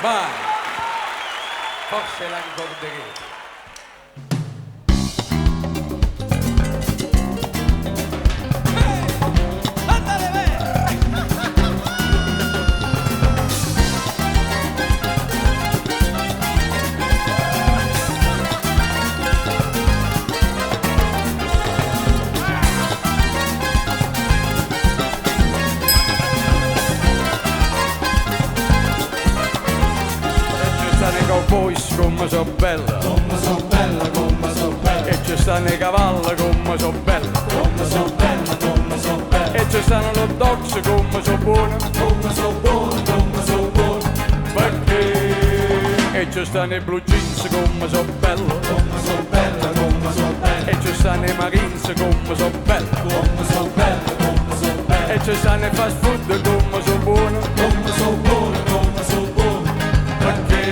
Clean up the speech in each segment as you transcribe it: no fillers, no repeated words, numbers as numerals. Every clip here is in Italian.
Vai, forse la ricorderete. Boys come so bella, come so bella, come so bella. E ci stanno i cavalli come so bella, come so bella, come so bella. E ci stanno le dogs come so buone, come so buone, come so buone. Perché? E ci stanno i blue jeans come so bella, come so bella, come so bella. E ci stanno i marines come so bella, come so bella, come so bella. E ci stanno i fast food come so buone, come so buone, come so buone. Perché?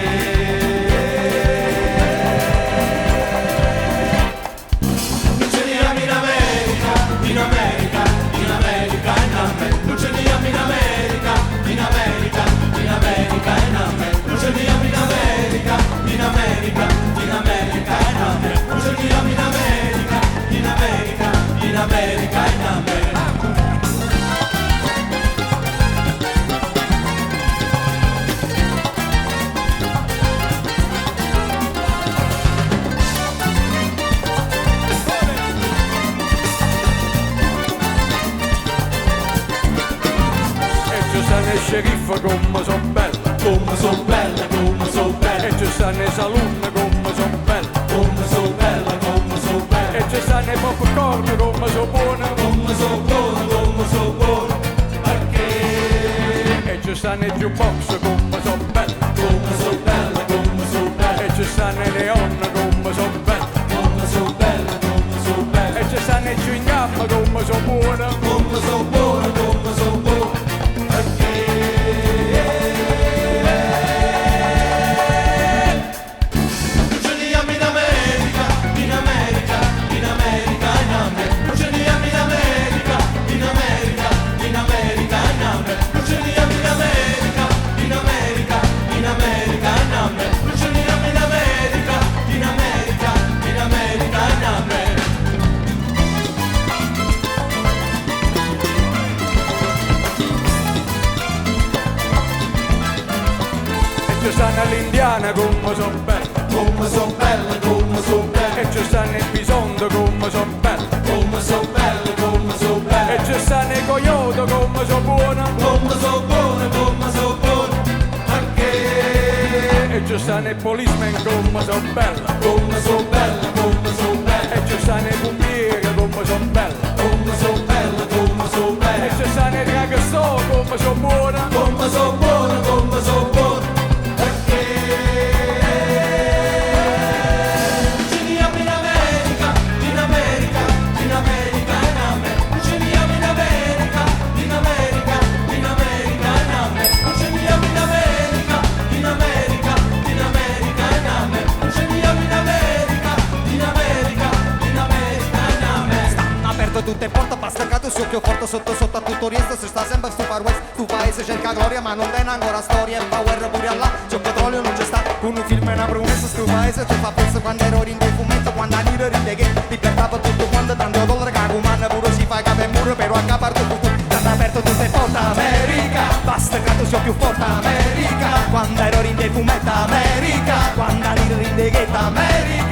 Sceriffo come so bella, come so bella, come so bella. E ci stanno i saloon come so bella, come so bella, come so bella. E ci stanno i popcorn come so buona, come so buona, come so buona. Perché? E ci stanno i jukebox come so bella, come so bella, come so bella. E ci stanno i neon come so bella, come so bella, come so bella. E ci stanno i chewing gum come so buona, come so buona, come so buona. Ci stanno all'indiana come so bella, come so bella, come so bella. E ci stanno i bisonte come so bella, come so bella, come so bella. E ci stanno i coyote come so buona, come so buona, come so buona. Perché? E ci stanno i policemen come so bella, come so bella, come so bella. E ci stanno i pompieri come so bella, come so bella, come so bella. E ci stanno i dragstore come so buona, come so buona, come so buona. Tutte porte, pa' staccato, il succhio forte sotto sotto a tutto riesco. Se sta sempre sto far west, tu paese cerca gloria, ma non tiene ancora storia. Il power pure là, c'è petrolio, non c'è sta. Con un film e una promessa, sto paese ti fa penso quando ero in quel fumetto, quando a dire ride che libertà per tutto quanto, tanto dollaro che comanda pure si fa capo e muro, però a caparto tutto. Tanto aperto tutte porte, America, pa' staccato, il più forte, America. Quando ero in quel fumetto, America, quando a dire ride che America.